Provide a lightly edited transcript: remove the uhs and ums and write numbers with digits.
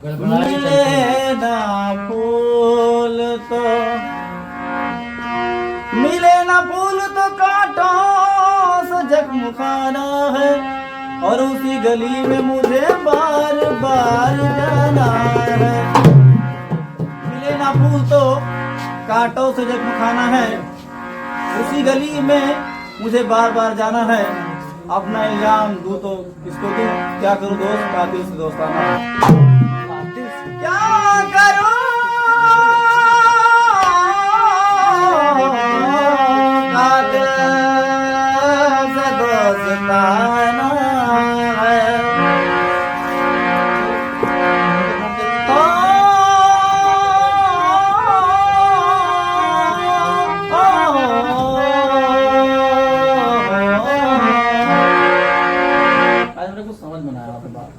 मिले ना फूल तो मिले ना फूल तो कांटों से जख्म खाना है, और उसी गली में मुझे बार बार जाना है। मिले ना फूल तो कांटों से जख्म खाना है, उसी गली में मुझे बार बार जाना है। अपना इल्जाम दूं तो किसको दूं, क्या करूं दोस्त, कातिल से दोस्ताना है। क्या करूं कातिल से दोस्ताना है। आज मेरे को समझ में ना आया बात।